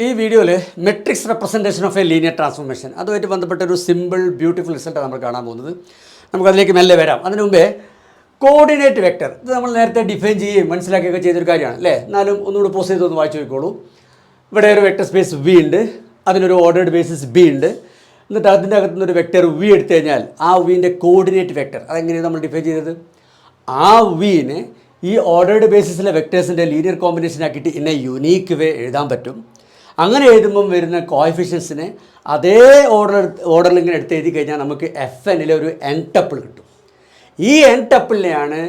ഈ വീഡിയോയിൽ matrix representation of A linear transformation അതുമായിട്ട് ബന്ധപ്പെട്ട ഒരു സിമ്പിൾ ബ്യൂട്ടിഫുൾ റിസൾട്ടാണ് നമ്മൾ കാണാൻ പോകുന്നത്. നമുക്കതിലേക്ക് മെല്ലെ വരാം. അതിനു മുമ്പേ കോർഡിനേറ്റ് വെക്റ്റർ ഇത് നമ്മൾ നേരത്തെ ഡിഫൈൻ ചെയ്യുകയും മനസ്സിലാക്കുകയൊക്കെ ചെയ്തൊരു കാര്യമാണ് അല്ലേ. എന്നാലും ഒന്നുകൂടി പോസ് ചെയ്തൊന്ന് വായിച്ചു നോക്കിക്കോളൂ. ഇവിടെ ഒരു വെക്റ്റർ സ്പേസ് വി ഉണ്ട്, അതിനൊരു ഓർഡേർഡ് ബേസിസ് ബി ഉണ്ട്. എന്നിട്ട് അതിൻ്റെ അകത്തുനിന്ന് ഒരു വെക്റ്റർ വി എടുത്തു കഴിഞ്ഞാൽ ആ വിൻ്റെ കോർഡിനേറ്റ് വെക്റ്റർ അതെങ്ങനെയാണ് നമ്മൾ ഡിഫൈൻ ചെയ്തത്? ആ വിനെ ഈ ഓർഡേർഡ് ബേസിസിലെ വെക്റ്റേഴ്സിൻ്റെ ലീനിയർ കോമ്പിനേഷൻ ആക്കിയിട്ട് ഇന്ന യുണീക്ക് വേ എഴുതാൻ പറ്റും. അങ്ങനെ എഴുതുമ്പം വരുന്ന കോഎഫിഷ്യൻസിനെ അതേ ഓർഡറിൽ ഇങ്ങനെ എടുത്ത് എഴുതി കഴിഞ്ഞാൽ നമുക്ക് എഫ് എന്നിലെ ഒരു എൻ ടപ്പിൾ കിട്ടും. ഈ എൻ ടപ്പിളിനെയാണ്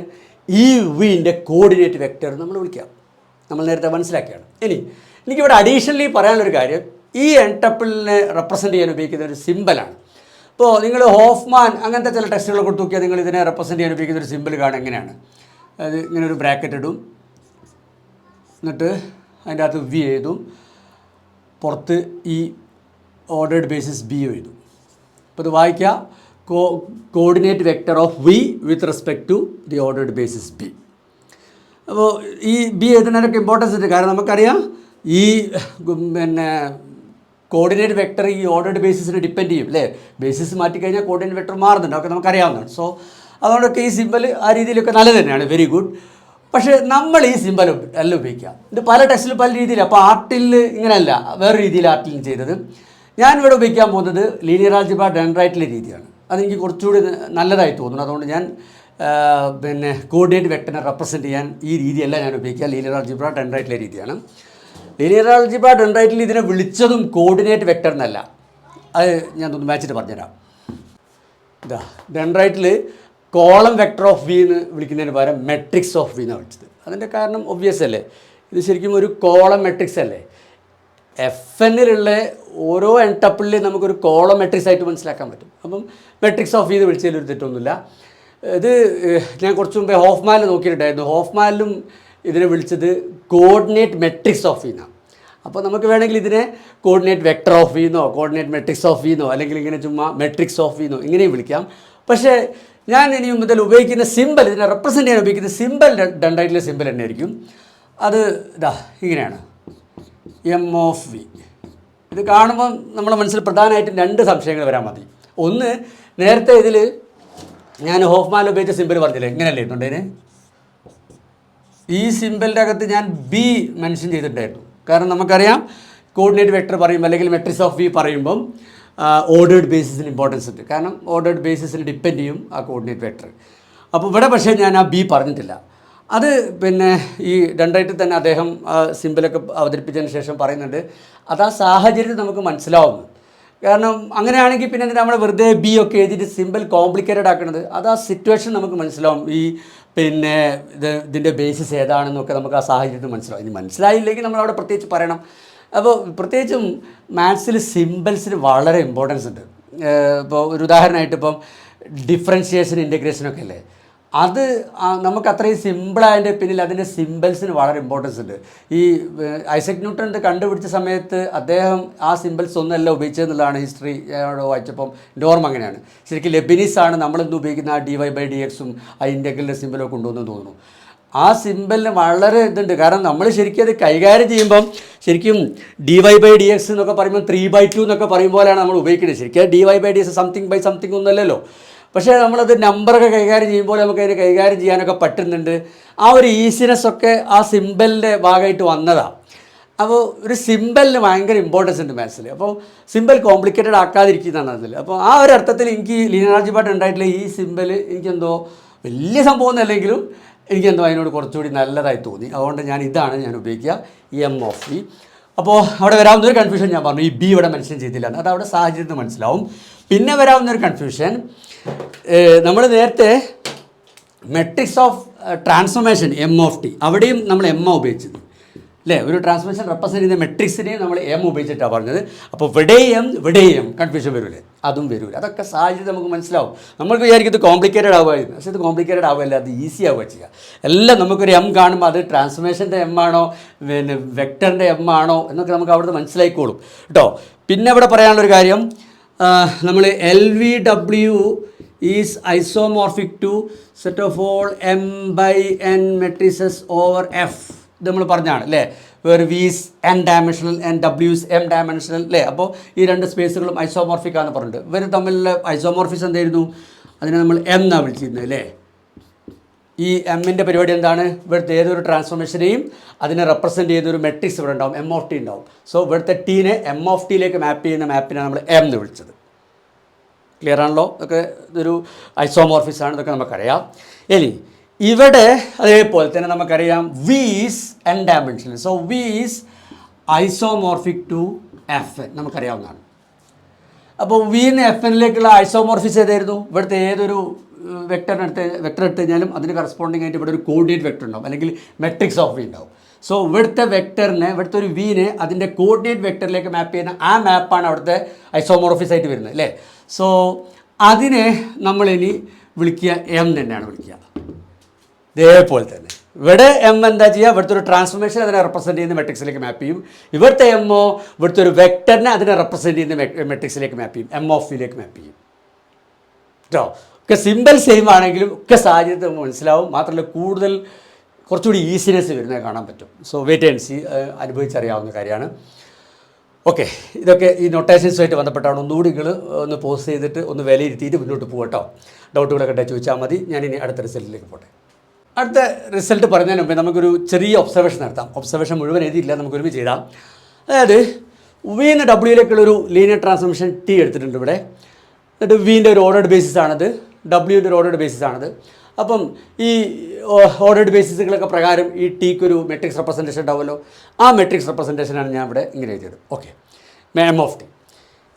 ഈ വിൻ്റെ കോർഡിനേറ്റ് വെക്റ്റർ നമ്മൾ വിളിക്കുക. നമ്മൾ നേരത്തെ മനസ്സിലാക്കിയാണ്. എനിക്കിവിടെ അഡീഷണലി പറയാനുള്ളൊരു കാര്യം, ഈ എൻ ടപ്പിളിനെ റെപ്രസെൻറ്റ് ചെയ്യാൻ ഉപയോഗിക്കുന്ന ഒരു സിമ്പലാണ്. ഇപ്പോൾ നിങ്ങൾ ഹോഫ്മാൻ അങ്ങനത്തെ ചില ടെക്സ്റ്റുകൾ കൊടുത്ത് നോക്കിയാൽ നിങ്ങൾ ഇതിനെ റെപ്രസെൻറ്റ് ചെയ്യാൻ ഉപയോഗിക്കുന്ന ഒരു സിമ്പിൾ കാണും. എങ്ങനെയാണ്? അത് ഇങ്ങനെ ഒരു ബ്രാക്കറ്റ് ഇടും, എന്നിട്ട് അതിൻ്റെ അകത്ത് വി എഴുതും, പുറത്ത് ഈ ഓർഡേർഡ് ബേസിസ് ബി എഴുതും. അപ്പോൾ ഇത് വായിക്കുക, coordinate vector of V with respect to the ordered basis B. അപ്പോൾ ഈ ബി എഴുതുന്നതിനൊക്കെ ഇമ്പോർട്ടൻസ് ഉണ്ട്. കാരണം നമുക്കറിയാം ഈ കോർഡിനേറ്റ് വെക്റ്റർ ഈ ഓർഡേർഡ് ബേസിസിനെ ഡിപ്പെൻഡ് ചെയ്യും അല്ലേ. ബേസിസ് മാറ്റിക്കഴിഞ്ഞാൽ കോർഡിനേറ്റ് വെക്റ്റർ മാറുന്നുണ്ട്, അതൊക്കെ നമുക്കറിയാവുന്നതാണ്. സോ അതുകൊണ്ടൊക്കെ ഈ സിമ്പൽ ആ രീതിയിലൊക്കെ നല്ലത് തന്നെയാണ്, വെരി ഗുഡ്. പക്ഷേ നമ്മൾ ഈ സിമ്പൽ അല്ല ഉപയോഗിക്കുക. ഇത് പല ടെക്സ്റ്റിലും പല രീതിയിലാണ്. അപ്പോൾ ആർട്ടിൽ ഇങ്ങനെയല്ല, വേറെ രീതിയിൽ ആർട്ടിൽ ചെയ്തത്. ഞാനിവിടെ ഉപയോഗിക്കാൻ പോകുന്നത് ലീനിയർ ആൾജിബ്ര ഡെൻഡ്രൈറ്റിലെ രീതിയാണ്. അതെനിക്ക് കുറച്ചുകൂടി നല്ലതായി തോന്നുന്നു. അതുകൊണ്ട് ഞാൻ കോർഡിനേറ്റ് വെക്റ്ററിനെ റെപ്രസെൻറ്റ് ചെയ്യാൻ ഈ രീതിയല്ല ഞാൻ ഉപയോഗിക്കുക. ലീനിയർ ആൾജിബ്ര ഡെൻഡ്രൈറ്റിലെ രീതിയാണ്. ലീനിയർ ആൾജിബ്ര ഡെൻഡ്രൈറ്റിൽ ഇതിനെ വിളിച്ചതും കോർഡിനേറ്റ് വെക്റ്റർ എന്നല്ല. അത് ഞാൻ ഒന്ന് മാച്ചിട്ട് പറഞ്ഞുതരാം. ഇതാ ഡെൻഡ്രൈറ്റിൽ കോളം വെക്റ്റർ ഓഫ് വി എന്ന് വിളിക്കുന്നതിന് പകരം മെട്രിക്സ് ഓഫ് വി എന്നാണ് വിളിച്ചത്. അതിൻ്റെ കാരണം ഒബ്വിയസ് അല്ലേ, ഇത് ശരിക്കും ഒരു കോളം മെട്രിക്സ് അല്ലേ. എഫ് എന്നിലുള്ള ഓരോ എൻ ടപ്പിളിൽ നമുക്കൊരു കോളം മെട്രിക്സ് ആയിട്ട് മനസ്സിലാക്കാൻ പറ്റും. അപ്പം മെട്രിക്സ് ഓഫ് വി എന്ന് വിളിച്ചതിൽ ഒരു തെറ്റൊന്നുമില്ല. ഇത് ഞാൻ കുറച്ച് മുമ്പേ ഹോഫ്മാനിൽ നോക്കിയിട്ടുണ്ടായിരുന്നു. ഹോഫ്മാനിലും ഇതിനെ വിളിച്ചത് കോർഡിനേറ്റ് മെട്രിക്സ് ഓഫ് വി എന്നാണ്. അപ്പോൾ നമുക്ക് വേണമെങ്കിൽ ഇതിനെ കോർഡിനേറ്റ് വെക്റ്റർ ഓഫ് വി എന്നോ കോർഡിനേറ്റ് മെട്രിക്സ് ഓഫ് വി എന്നോ അല്ലെങ്കിൽ ഇങ്ങനെ ചുമ്മാ മെട്രിക്സ് ഓഫ് വി എന്നോ ഇങ്ങനെയും വിളിക്കാം. പക്ഷേ ഞാൻ ഇനി മുതൽ ഉപയോഗിക്കുന്ന സിമ്പൽ, ഇതിനെ റെപ്രസെൻറ്റ് ചെയ്യാൻ ഉപയോഗിക്കുന്ന സിമ്പൽ ഡെൻഡ്രൈറ്റിലെ സിമ്പൽ തന്നെ ആയിരിക്കും. അത് ഇതാ ഇങ്ങനെയാണ്, എം ഓഫ് വി. ഇത് കാണുമ്പോൾ നമ്മുടെ മനസ്സിൽ പ്രധാനമായിട്ടും രണ്ട് സംശയങ്ങൾ വരാൻ മതി. ഒന്ന്, നേരത്തെ ഇതിൽ ഞാൻ ഹോഫ്മാൻ ഉപയോഗിച്ച സിമ്പൽ പറഞ്ഞില്ലേ, ഇങ്ങനെയല്ലേ ഇരുന്നുണ്ടതിന്. ഈ സിമ്പലിൻ്റെ അകത്ത് ഞാൻ ബി മെൻഷൻ ചെയ്തിട്ടുണ്ടായിരുന്നു. കാരണം നമുക്കറിയാം കോർഡിനേറ്റ് വെക്റ്റർ പറയുമ്പോൾ അല്ലെങ്കിൽ മെട്രിക്സ് ഓഫ് വി പറയുമ്പം ഓർഡേർഡ് ബേസിസിന് ഇമ്പോർട്ടൻസ് ഉണ്ട്. കാരണം ഓർഡേർഡ് ബേസിസിന് ഡിപ്പെൻഡ് ചെയ്യും ആ കോർഡിനേറ്റ് വെക്റ്റർ. അപ്പോൾ ഇവിടെ പക്ഷേ ഞാൻ ആ ബി പറഞ്ഞിട്ടില്ല. അത് ഈ ഡെൻഡ്രൈറ്റിൽ തന്നെ അദ്ദേഹം സിമ്പിളൊക്കെ അവതരിപ്പിച്ചതിന് ശേഷം പറയുന്നുണ്ട്, അത് ആ സാഹചര്യത്തിൽ നമുക്ക് മനസ്സിലാവുന്നു. കാരണം അങ്ങനെയാണെങ്കിൽ പിന്നെ നമ്മൾ വെറുതെ ബി ഒക്കെ എഴുതിയിട്ട് സിമ്പിൾ കോംപ്ലിക്കേറ്റഡ് ആക്കുന്നത്. അത് ആ സിറ്റുവേഷൻ നമുക്ക് മനസ്സിലാവും. ഈ ഇതിൻ്റെ ബേസിസ് ഏതാണെന്നൊക്കെ നമുക്ക് ആ സാഹചര്യത്തിൽ മനസ്സിലാവും. ഇനി മനസ്സിലായില്ലെങ്കിൽ നമ്മളവിടെ പ്രത്യേകിച്ച് പറയണം. അപ്പോൾ പ്രത്യേകിച്ചും മാത്സിൽ സിമ്പിൾസിന് വളരെ ഇമ്പോർട്ടൻസ് ഉണ്ട്. ഇപ്പോൾ ഒരു ഉദാഹരണമായിട്ട് ഇപ്പം ഡിഫറൻഷിയേഷൻ ഇൻറ്റഗ്രേഷനൊക്കെ അല്ലേ, അത് നമുക്ക് അത്രയും സിമ്പിളായതിൻ്റെ പിന്നിൽ അതിൻ്റെ സിമ്പിൾസിന് വളരെ ഇമ്പോർട്ടൻസ് ഉണ്ട്. ഈ ഐസക് ന്യൂട്ടൺ ഇത് കണ്ടുപിടിച്ച സമയത്ത് അദ്ദേഹം ആ സിമ്പിൾസ് ഒന്നല്ല ഉപയോഗിച്ചതെന്നുള്ളതാണ് ഹിസ്റ്ററി വായിച്ചപ്പം നോർമ അങ്ങനെയാണ്. ശരിക്കും ലെബിനിസാണ് നമ്മളിന്ന് ഉപയോഗിക്കുന്ന ആ dy/dxും ആ ഇൻ്റഗ്രലിൻ്റെ സിമ്പിളൊക്കെ കൊണ്ടുവന്നു തോന്നുന്നു. ആ സിമ്പിളിന് വളരെ ഇതുണ്ട്. കാരണം നമ്മൾ ശരിക്കും അത് കൈകാര്യം ചെയ്യുമ്പം ശരിക്കും dy/dx എന്നൊക്കെ പറയുമ്പോൾ 3/2 എന്നൊക്കെ പറയുമ്പോഴാണ് നമ്മൾ ഉപയോഗിക്കുന്നത്. ശരിക്കും dy/dx സംതിങ് ബൈ സംതിങ് ഒന്നല്ലല്ലോ. പക്ഷേ നമ്മളത് നമ്പറൊക്കെ കൈകാര്യം ചെയ്യുമ്പോൾ നമുക്ക് അതിനെ കൈകാര്യം ചെയ്യാനൊക്കെ പറ്റുന്നുണ്ട്. ആ ഒരു ഈസിനെസ് ഒക്കെ ആ സിമ്പിളിൻ്റെ ഭാഗമായിട്ട് വന്നതാണ്. അപ്പോൾ ഒരു സിമ്പിളിന് ഭയങ്കര ഇമ്പോർട്ടൻസ് ഉണ്ട് മാത്സിൽ. അപ്പോൾ സിമ്പിൾ കോംപ്ലിക്കേറ്റഡ് ആക്കാതിരിക്കുന്നതാണ് അതിൽ. അപ്പോൾ ആ ഒരു അർത്ഥത്തിൽ എനിക്ക് ലീനിയർ ആൾജിബ്ര ഉണ്ടായിട്ടുള്ള ഈ സിമ്പിൾ എനിക്കെന്തോ വലിയ സംഭവം ഒന്നല്ലെങ്കിലും എനിക്കെന്തോ അതിനോട് കുറച്ചുകൂടി നല്ലതായി തോന്നി. അതുകൊണ്ട് ഞാൻ ഉപയോഗിക്കുക, എം ഓഫ് വി. അപ്പോൾ അവിടെ വരാവുന്നൊരു കൺഫ്യൂഷൻ ഞാൻ പറഞ്ഞു, ഈ ബി ഇവിടെ മെൻഷൻ ചെയ്തില്ല. അത് അവിടെ സാഹചര്യത്തിൽ മനസ്സിലാവും. പിന്നെ വരാവുന്നൊരു കൺഫ്യൂഷൻ, നമ്മൾ നേരത്തെ matrix of transformation M of T അവിടെയും നമ്മൾ എം ഉപയോഗിച്ചത് അല്ലേ. ഒരു ട്രാൻസ്ഫോർമേഷൻ റെപ്രസെൻറ്റ് ചെയ്യുന്ന മെട്രിക്സിനെയും നമ്മൾ എം ഉപയോഗിച്ചിട്ടാണ് പറഞ്ഞത്. അപ്പോൾ ഇവിടെയും കൺഫ്യൂഷൻ വരില്ലേ, അതും വരില്ല. അതൊക്കെ സാഹചര്യം നമുക്ക് മനസ്സിലാവും. നമുക്ക് വിചാരിക്കും ഇത് കോംപ്ലിക്കേറ്റഡ് ആവുമായിരുന്നു. പക്ഷേ ഇത് കോംപ്ലിക്കേറ്റഡ് ആവുകയല്ല, അത് ഈസി ആവുക ചെയ്യുക. എല്ലാം നമുക്കൊരു എം കാണുമ്പോൾ അത് ട്രാൻസ്ഫോർമേഷൻ്റെ എം ആണോ വെക്ടറിൻ്റെ എം ആണോ എന്നൊക്കെ നമുക്ക് അവിടുന്ന് മനസ്സിലായിക്കോളും കേട്ടോ. പിന്നെ ഇവിടെ പറയാനുള്ളൊരു കാര്യം, നമ്മൾ LVW is isomorphic to set of all M/N matrices over F. ഇത് നമ്മൾ പറഞ്ഞാണ് അല്ലേ. Where V is n dimensional and w is m dimensional അല്ലേ. അപ്പോൾ ഈ രണ്ട് സ്പേസുകളും ഐസോമോർഫിക് ആണെന്ന് പറഞ്ഞിട്ട് ഇവർ തമ്മിലുള്ള ഐസോമോർഫിസം എന്തായിരുന്നു, അതിനെ നമ്മൾ m എന്നാണ് വിളിച്ചിരുന്നത് അല്ലേ. ഈ എമ്മിൻ്റെ പരിപാടി എന്താണ്, ഇവിടുത്തെ ഏതൊരു ട്രാൻസ്ഫോർമേഷനെയും അതിനെ റെപ്രസെൻറ്റ് ചെയ്യുന്നൊരു മെട്രിക്സ് ഇവിടെ ഉണ്ടാവും, എം ഓഫ് ടി ഉണ്ടാവും. സോ ഇവിടുത്തെ ടീനെ എം ഓഫ് ടിയിലേക്ക് മാപ്പ് ചെയ്യുന്ന മാപ്പിനാണ് നമ്മൾ m എന്ന് വിളിച്ചത്. ക്ലിയർ ആണല്ലോ. ഇതൊക്കെ ഇതൊരു ഐസോമോർഫിസാണ്, ഇതൊക്കെ നമുക്കറിയാം. ഇനി ഇവിടെ അതേപോലെ തന്നെ നമുക്കറിയാം v is n dimensional. So v is isomorphic to F N നമുക്കറിയാവുന്നതാണ്. അപ്പോൾ വിന്ന് എഫ് എന്നിലേക്കുള്ള ഐസോമോർഫിസ് ഏതായിരുന്നു, ഇവിടുത്തെ ഏതൊരു വെക്ടർ എടുത്ത് കഴിഞ്ഞാലും അതിന് കറസ്പോണ്ടിങ് ആയിട്ട് ഇവിടെ ഒരു കോർഡിനേറ്റ് വെക്ടർ ഉണ്ടാവും, അല്ലെങ്കിൽ മെട്രിക്സ് ഓഫ് വി ഉണ്ടാവും. സോ ഇവിടുത്തെ വെക്ടറിനെ, ഇവിടുത്തെ ഒരു വിനെ അതിൻ്റെ കോർഡിനേറ്റ് വെക്ടറിലേക്ക് മാപ്പ് ചെയ്യുന്ന ആ മാപ്പാണ് അവിടുത്തെ ഐസോമോർഫിസ് ആയിട്ട് വരുന്നത് അല്ലേ. സോ അതിനെ നമ്മളിനി വിളിക്കുക എം തന്നെയാണ് വിളിക്കുക. ഇതേപോലെ തന്നെ ഇവിടെ എം എന്താ ചെയ്യുക, ഇവിടുത്തെ ഒരു ട്രാൻസ്ഫോർമേഷൻ അതിനെ റെപ്രസെൻറ്റ് ചെയ്യുന്ന മെട്രിക്സിലേക്ക് മാപ്പ് ചെയ്യും. ഇവിടുത്തെ എമ്മോ ഇവിടുത്തെ ഒരു വെക്ടറിനെ അതിനെ റെപ്രസെൻറ്റ് ചെയ്യുന്ന മെട്രിക്സിലേക്ക് മാപ്പ് ചെയ്യും, എം ഓഫ് വിയിലേക്ക് മാപ്പ് ചെയ്യും കേട്ടോ. ഒക്കെ സിമ്പിൾ സെയിം ആണെങ്കിലും ഒക്കെ സാഹചര്യത്തിൽ മനസ്സിലാവും. മാത്രമല്ല കൂടുതൽ കുറച്ചുകൂടി ഈസിനെസ് വരുന്നത് കാണാൻ പറ്റും. സോ വെയിറ്റ് ആൻഡ് സി, അനുഭവിച്ചറിയാവുന്ന കാര്യമാണ്. ഓക്കെ, ഇതൊക്കെ ഈ നൊട്ടേഷൻസുമായിട്ട് ബന്ധപ്പെട്ടാണ്. ഒന്നുകൂടി നിങ്ങൾ ഒന്ന് പോസ് ചെയ്തിട്ട് ഒന്ന് വിലയിരുത്തിയിട്ട് മുന്നോട്ട് പോകട്ടോ. ഡൗട്ടുകളൊക്കെ ഉണ്ടെങ്കിൽ ചോദിച്ചാൽ മതി. ഞാനിനി അടുത്ത റിസൾട്ടിലേക്ക് പോട്ടെ. അടുത്ത റിസൾട്ട് പറഞ്ഞതിന് മുമ്പേ നമുക്കൊരു ചെറിയ ഒബ്സർവേഷൻ നടത്താം. ഒബ്സർവേഷൻ മുഴുവൻ എഴുതിയില്ല, നമുക്ക് ഒരുമിച്ച് ചെയ്താം. അതായത് വിന്ന് ഡബ്ല്യൂയിലേക്കുള്ളൊരു ലീനിയർ ട്രാൻസ്ഫോർമേഷൻ ടി എടുത്തിട്ടുണ്ട് ഇവിടെ. എന്നിട്ട് വിൻ്റെ ഒരു ഓർഡേഡ് ബേസിസ് ആണത്, ഡബ്ല്യുവിൻ്റെ ഒരു ഓർഡേഡ് ബേസിസ് ആണത്. അപ്പം ഈ ഓർഡേഡ് ബേസിസുകളൊക്കെ പ്രകാരം ഈ ടിക്ക് ഒരു മെട്രിക്സ് റെപ്രസെൻറ്റേഷൻ ഉണ്ടാവുമല്ലോ. ആ മെട്രിക്സ് റെപ്രസെൻറ്റേഷനാണ് ഞാൻ ഇവിടെ ഇങ്ങനെ എഴുതിയത്. Okay, M of T.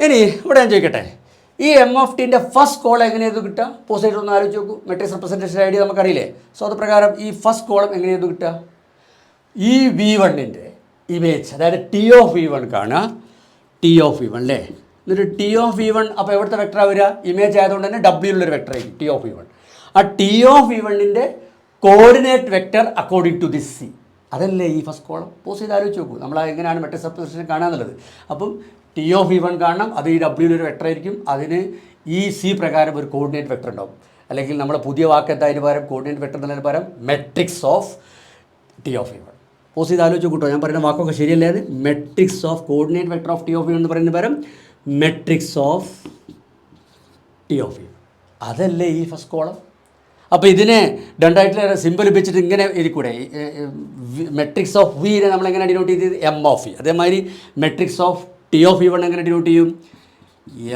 ഇനി ഇവിടെ ഞാൻ ചോദിക്കട്ടെ, ഈ എം ഓഫ് ടിൻ്റെ ഫസ്റ്റ് കോളം എങ്ങനെയായിരുന്നു കിട്ടുക? പോസിറ്റീവ് ഒന്ന് ആലോചിച്ച് നോക്കൂ. മെട്രിക്സ് റെപ്രസെൻറ്റേഷൻ ഐഡിയ നമുക്കറിയില്ലേ. സോ അത് പ്രകാരം ഈ ഫസ്റ്റ് കോളം എങ്ങനെയായിരുന്നു കിട്ടുക? ഈ V1ൻ്റെ ഇമേജ്, അതായത് ടി ഓഫ് V1 കാണുക, ടി ഓഫ് V1 അല്ലേ. എന്നിട്ട് ടി ഓഫ് V1 അപ്പോൾ എവിടുത്തെ വെക്ടറാണ് വരിക? ഇമേജ് ആയതുകൊണ്ട് തന്നെ ഡബ്ല്യൂലുള്ളൊരു വെക്ടർ ആയിരിക്കും ടി ഓഫ് V1. ആ ടി ഓഫ് V1ൻ്റെ coordinate vector according to this C, അതല്ലേ ഈ ഫസ്റ്റ് കോളം. പോസ് ചെയ്ത് ആലോചിച്ച് നോക്കൂ, നമ്മൾ എങ്ങനെയാണ് മെട്രിക്സ് റെപ്രസെൻറ്റേഷൻ കാണാന്നുള്ളത്. അപ്പം ടി ഓഫ് V1 കാണണം, അത് ഈ ഡബ്ല്യൂലൊരു വെക്ടർ ആയിരിക്കും. അതിന് ഈ സി പ്രകാരം ഒരു കോർഡിനേറ്റ് വെക്ടർ ഉണ്ടാവും. അല്ലെങ്കിൽ നമ്മുടെ പുതിയ വാക്ക് എന്തായതിന് പകരം കോർഡിനേറ്റ് വെക്ടർ എന്നതിന് പകരം matrix of T of V1. Pause ചെയ്ത് ആലോചിച്ച് കൂട്ടോ, ഞാൻ പറയുന്ന വാക്കൊക്കെ ശരിയല്ലേ? അത് matrix of coordinate vector of T of V1 എന്ന് പറയുന്നതിന് പകരം matrix of T of V1, അതല്ലേ ഈ ഫസ്റ്റ് കോളം. അപ്പോൾ ഇതിനെ രണ്ടായിട്ടുള്ള സിമ്പിൾ വെച്ചിട്ട് ഇങ്ങനെ ഇരിക്കൂടെ? മെട്രിക്സ് ഓഫ് വിനെ നമ്മളെങ്ങനെ ഡിനോട്ട് ചെയ്ത്? M of V. അതേമാതിരി matrix of T of V1 എങ്ങനെ ഡിനോട്ട് ചെയ്യും?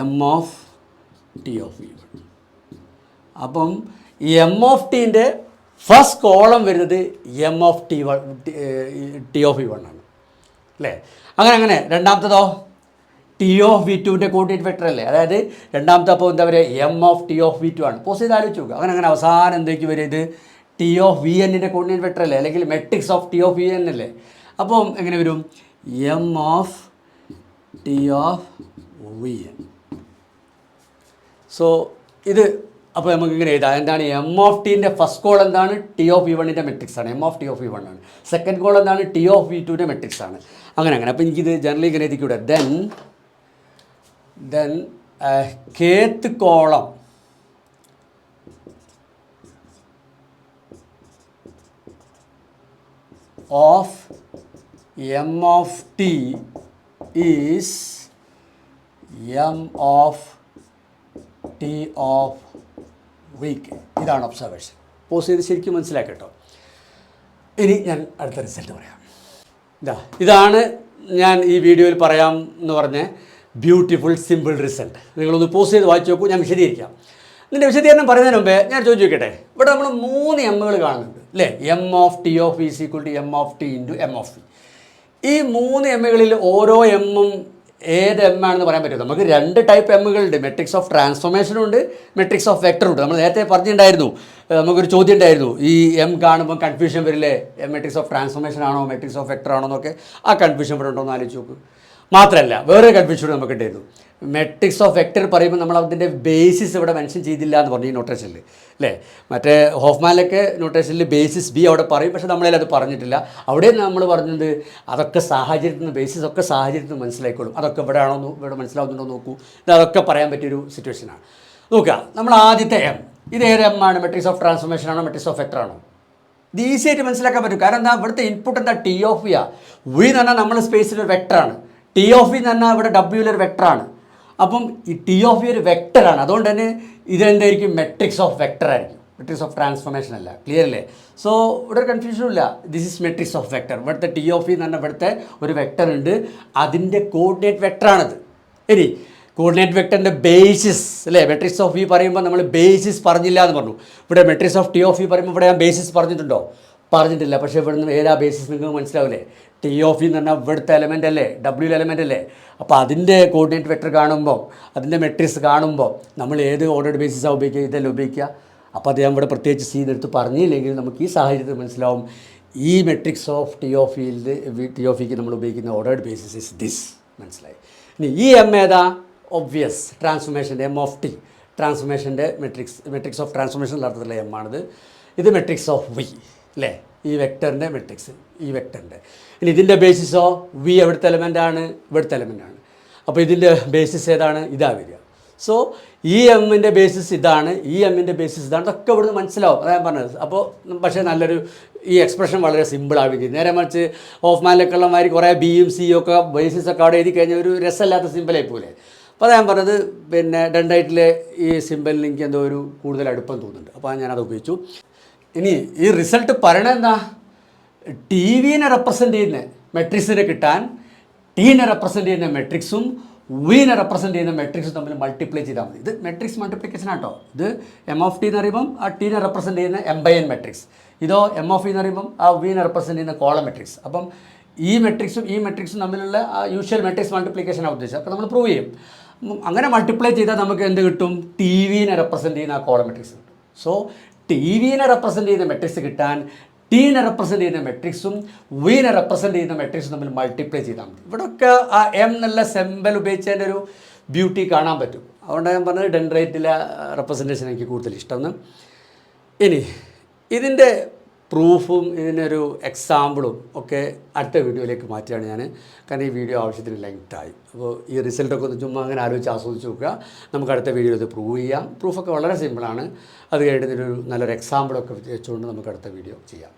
M of T of V1. അപ്പം ഈ എം ഓഫ് ടീൻ്റെ ഫസ്റ്റ് കോളം വരുന്നത് M of T of V1 ആണ് അല്ലേ. അങ്ങനെ രണ്ടാമത്തതോ ടി ഓഫ് V2ൻ്റെ കോർഡിനേറ്റ് വെക്ടർ അല്ലേ. അതായത് രണ്ടാമത്തെ അപ്പോൾ എന്താ പറയുക, M of T of V2 ആണ്. പോസ് ചെയ്ത് ആലോചിച്ച് നോക്കുക. അങ്ങനെ അവസാനം എന്തേക്ക് വരും? ഇത് ടി ഓഫ് VNൻ്റെ കോർഡിനേറ്റ് വെക്ടർ അല്ലേ, അല്ലെങ്കിൽ matrix of T of VN അല്ലേ. അപ്പം എങ്ങനെ വരും? M of T of VN. So ഇത് അപ്പോൾ നമുക്ക് ഇങ്ങനെ എഴുതാം. എന്താണ്? എം ഓഫ് ടീൻ്റെ ഫസ്റ്റ് കോൾ എന്താണ്? ടി ഓഫ് V1ൻ്റെ മെട്രിക്സ് ആണ്, M of T of V1 ആണ്. സെക്കൻഡ് കോൾ എന്താണ്? ടി ഓഫ് V2ൻ്റെ മെട്രിക്സ് ആണ്. അങ്ങനെ അപ്പോൾ എനിക്കിത് ജനറലി ഇങ്ങനെ എത്തിക്കൂടെ. then kth column of m of t is m of t of week. ഇതാണ് ഒബ്സർവേഷൻ. പോസ് ചെയ്ത് ശരിക്കും മനസ്സിലാക്കി കേട്ടോ. ഇനി ഞാൻ അടുത്ത റിസൾട്ട് പറയാം. ഇതാണ് ഞാൻ ഈ വീഡിയോയിൽ പറയാം എന്ന് പറഞ്ഞ ബ്യൂട്ടിഫുൾ സിമ്പിൾ റിസൾട്ട്. നിങ്ങളൊന്ന് പോസ് ചെയ്ത് വായിച്ച് നോക്കൂ, ഞാൻ വിശദീകരിക്കാം. ഇതിൻ്റെ വിശദീകരണം പറയുന്നതിന് മുമ്പേ ഞാൻ ചോദിക്കട്ടെ, ഇവിടെ നമ്മൾ 3 എമ്മുകൾ കാണുന്നുണ്ട് അല്ലേ. M of T of V equal to M of T into M of V. ഈ 3 എമ്മുകളിൽ ഓരോ എമ്മും ഏത് എം ആണെന്ന് പറയാൻ പറ്റും. നമുക്ക് 2 ടൈപ്പ് എമ്മുകളുണ്ട്. മെട്രിക്സ് ഓഫ് ട്രാൻസ്ഫോർമേഷനും ഉണ്ട്, മെട്രിക്സ് ഓഫ് വെക്ടറും ഉണ്ട്. നമ്മൾ നേരത്തെ പറഞ്ഞിട്ടുണ്ടായിരുന്നു, നമുക്കൊരു ചോദ്യം ഉണ്ടായിരുന്നു, ഈ എം കാണുമ്പോൾ കൺഫ്യൂഷൻ വരില്ലേ, മെട്രിക്സ് ഓഫ് ട്രാൻസ്ഫോർമേഷൻ ആണോ മെട്രിക്സ് ഓഫ് വെക്ടർ ആണോ എന്നൊക്കെ. ആ കൺഫ്യൂഷൻ ഇവിടെ ഉണ്ടോ എന്ന് ആലോചിച്ച് നോക്ക്. മാത്രമല്ല വേറെ കൺഫ്യൂഷൻ നമുക്ക് ഉണ്ടായിരുന്നു. മെട്രിക്സ് ഓഫ് വെക്ടർ പറയുമ്പോൾ നമ്മൾ അതിൻ്റെ ബേസിസ് ഇവിടെ മെൻഷൻ ചെയ്തില്ല എന്ന് പറഞ്ഞു ഈ നൊട്ടേഷനിൽ അല്ലേ. മറ്റേ ഹോഫ്മാനിലൊക്കെ നൊട്ടേഷനിൽ ബേസിസ് ബി അവിടെ പറയും, പക്ഷേ നമ്മളതിൽ അത് പറഞ്ഞിട്ടില്ല. അവിടെ നമ്മൾ പറഞ്ഞത് അതൊക്കെ സാഹചര്യത്തിൽ നിന്ന്, ബേസിസ് ഒക്കെ സാഹചര്യത്തിൽ നിന്ന് മനസ്സിലായിക്കോളും. അതൊക്കെ ഇവിടെ ആണോ, ഇവിടെ മനസ്സിലാവുന്നുണ്ടോ നോക്കൂ. അതൊക്കെ പറയാൻ പറ്റിയൊരു സിറ്റുവേഷനാണ്. നോക്കുക, നമ്മൾ ആദ്യത്തെ എം, ഇത് ഏത് എം ആണ്? മെട്രിക്സ് ഓഫ് ട്രാൻസ്ഫോർമേഷൻ ആണോ മെട്രിക്സ് ഓഫ് വെക്ടർ ആണോ? ഇത് ഈസി ആയിട്ട് മനസ്സിലാക്കാൻ പറ്റും. കാരണം എന്താ, ഇവിടുത്തെ ഇൻപുട്ട് എന്താ, ടി ഓഫ് വി ആ. വി എന്ന് പറഞ്ഞാൽ നമ്മൾ സ്പേസിലൊരു വെക്ടറാണ്. ടി ഓഫ് വി എന്ന് പറഞ്ഞാൽ ഇവിടെ ഡബ്ല്യൂലൊരു വെക്ടറാണ്. അപ്പം ഈ ടി ഓഫ് വി ഒരു വെക്ടറാണ്. അതുകൊണ്ട് തന്നെ ഇതെന്തായിരിക്കും, മെട്രിക്സ് ഓഫ് വെക്ടർ ആയിരിക്കും, മെട്രിക്സ് ഓഫ് ട്രാൻസ്ഫോർമേഷൻ അല്ല. ക്ലിയർ അല്ലേ? സോ ഇവിടെ ഒരു കൺഫ്യൂഷനും ഇല്ല. This is matrix of vector. ഇവിടുത്തെ ടി ഓഫ് വി എന്ന് പറഞ്ഞാൽ ഇവിടുത്തെ ഒരു വെക്ടർ ഉണ്ട്, അതിൻ്റെ കോർഡിനേറ്റ് വെക്ടറാണത്. ഇനി കോർഡിനേറ്റ് വെക്ടറിൻ്റെ ബേസിസ് അല്ലേ, മെട്രിക്സ് ഓഫ് വി പറയുമ്പോൾ നമ്മൾ ബേസിസ് പറഞ്ഞില്ല എന്ന് പറഞ്ഞു. ഇവിടെ matrix of T of V പറയുമ്പോൾ ഇവിടെ ഞാൻ ബേസിസ് പറഞ്ഞിട്ടുണ്ടോ? പറഞ്ഞിട്ടില്ല. പക്ഷേ ഇവിടെ നിന്ന് ഏതാ ബേസിസ് നിങ്ങൾക്ക് മനസ്സിലാവില്ലേ? ടി ഓഫ് വി എന്ന് പറഞ്ഞാൽ ഇവിടുത്തെ എലമെൻ്റ് അല്ലേ, ഡബ്ല്യു എലമെൻ്റ് അല്ലേ. അപ്പോൾ അതിൻ്റെ കോർഡിനേറ്റ് വെക്ടർ കാണുമ്പോൾ, അതിൻ്റെ മെട്രിക്സ് കാണുമ്പോൾ നമ്മൾ ഏത് ഓർഡേഡ് ബേസിസാണ് ഉപയോഗിക്കുക? ഇതല്ലേ ഉപയോഗിക്കുക. അപ്പോൾ അത് ഞാൻ ഇവിടെ പ്രത്യേകിച്ച് സി എടുത്ത് പറഞ്ഞില്ലെങ്കിൽ നമുക്ക് ഈ സാഹചര്യത്തിൽ മനസ്സിലാവും ഈ മെട്രിക്സ് ഓഫ് ടി ഓഫ് വിക്ക് നമ്മൾ ഉപയോഗിക്കുന്ന ഓർഡേഡ് ബേസിസ് ഇസ് ദിസ്. മനസ്സിലായി? ഇനി ഈ എം ഏതാ? ഒബ്വിയസ് ട്രാൻസ്ഫോർമേഷൻ്റെ എം ഓഫ് ടി, ട്രാൻസ്ഫോർമേഷൻ്റെ മെട്രിക്സ് ഓഫ് ട്രാൻസ്ഫോർമേഷൻ്റെ അർത്ഥത്തിലുള്ള എം ആണിത്. ഇത് മെട്രിക്സ് ഓഫ് വി അല്ലേ, ഈ വെക്ടറിൻ്റെ മെട്രിക്സ്, ഈ വെക്ടറിൻ്റെ. ഇനി ഇതിൻ്റെ ബേസിസോ, വി എവിടുത്തെ എലമെൻ്റാണ്? ഇവിടുത്തെ എലമെൻ്റാണ്. അപ്പോൾ ഇതിൻ്റെ ബേസിസ് ഏതാണ്? ഇതാ വരിക. സോ ഈ എമ്മിൻ്റെ ബേസിസ് ഇതാണ്, ഈ എമ്മിൻ്റെ ബേസിസ് ഇതാണ്. ഇതൊക്കെ ഇവിടുന്ന് മനസ്സിലാവും, അതാണ് ഞാൻ പറഞ്ഞത്. അപ്പോൾ പക്ഷേ നല്ലൊരു ഈ എക്സ്പ്രഷൻ വളരെ സിമ്പിളാവുകയും ചെയ്യും. നേരെ മറിച്ച് ഓഫ്മാനിലൊക്കെ ഉള്ള മാതിരി കുറേ ബിയും സിയും ഒക്കെ ബേസിസൊക്കെ അവിടെ എഴുതി കഴിഞ്ഞാൽ ഒരു രസമില്ലാത്ത സിമ്പിളായി പോലെ. അപ്പോൾ ഞാൻ പറഞ്ഞത് പിന്നെ ഡെൻഡ്രൈറ്റിലെ ഈ സിമ്പിളിൽ എനിക്ക് എന്തോ ഒരു കൂടുതൽ അടുപ്പം തോന്നുന്നുണ്ട്. അപ്പോൾ ഞാനത് ഉപയോഗിച്ചു. ഇനി ഈ റിസൾട്ട് പറയണത് എന്താ, ടി വിനെ റെപ്രസെൻ്റ് ചെയ്യുന്ന മെട്രിക്സിനെ കിട്ടാൻ ടീനെ റെപ്രസെൻ്റ് ചെയ്യുന്ന മെട്രിക്സും വിനെ റെപ്രസെൻ്റ് ചെയ്യുന്ന മെട്രിക്സും തമ്മിൽ മൾട്ടിപ്ലൈ ചെയ്താൽ മതി. ഇത് മെട്രിക്സ് മൾട്ടിപ്ലിക്കേഷൻ ആട്ടോ. ഇത് എം ഓഫ് ടി എന്ന് പറയുമ്പം ആ ടീനെ റെപ്രസെൻ്റ് ചെയ്യുന്ന എം ബൈ എൻ മെട്രിക്സ്, ഇതോ എം ഓഫ് ഇ എന്ന് പറയുമ്പം ആ വിനെ റെപ്രസെൻ്റ് ചെയ്യുന്ന കോളം മെട്രിക്സ്. അപ്പം ഈ മെട്രിക്സും തമ്മിലുള്ള ആ യൂഷ്വൽ മെട്രിക്സ് മൾട്ടിപ്ലിക്കേഷനാണ് ഉദ്ദേശിച്ചത്. അപ്പോൾ നമ്മൾ പ്രൂവ് ചെയ്യും. അങ്ങനെ മൾട്ടിപ്ലൈ ചെയ്താൽ നമുക്ക് എന്ത് കിട്ടും? ടി വിനെ റെപ്രസെൻ്റ് ചെയ്യുന്ന ആ കോളം മെട്രിക്സ് കിട്ടും. സോ ടി വിനെ റെപ്രസെൻ്റ് ചെയ്യുന്ന മെട്രിക്സ് കിട്ടാൻ ടീനെ റെപ്രസെൻ്റ് ചെയ്യുന്ന മെട്രിക്സും വിനെ റെപ്രസെൻ്റ് ചെയ്യുന്ന മെട്രിക്സും തമ്മിൽ മൾട്ടിപ്ലൈ ചെയ്താൽ മതി. ഇവിടെയൊക്കെ ആ എം എന്നുള്ള സെമ്പൽ ഉപയോഗിച്ചതിൻ്റെ ഒരു ബ്യൂട്ടി കാണാൻ പറ്റും. അതുകൊണ്ട് ഞാൻ പറഞ്ഞത് ഡെൻഡ്രൈറ്റിലെ റെപ്രസെൻറ്റേഷൻ എനിക്ക് കൂടുതൽ ഇഷ്ടമെന്ന്. ഇനി ഇതിൻ്റെ പ്രൂഫും ഇതിനൊരു എക്സാമ്പിളും ഒക്കെ അടുത്ത വീഡിയോയിലേക്ക് മാറ്റിയാണ് ഞാൻ. കാരണം ഈ വീഡിയോ ആവശ്യത്തിന് ലെങ്തായി. അപ്പോൾ ഈ റിസൾട്ടൊക്കെ ഒന്ന് ചുമ്മാ അങ്ങനെ ആലോചിച്ച് ആസ്വദിച്ച് നോക്കുക. നമുക്ക് അടുത്ത വീഡിയോയിൽ ഇത് പ്രൂവ് ചെയ്യാം. പ്രൂഫൊക്കെ വളരെ സിമ്പിളാണ്. അത് കഴിഞ്ഞിട്ട് ഇതിനൊരു നല്ലൊരു എക്സാമ്പിളൊക്കെ വെച്ചുകൊണ്ട് നമുക്ക് അടുത്ത വീഡിയോ ചെയ്യാം.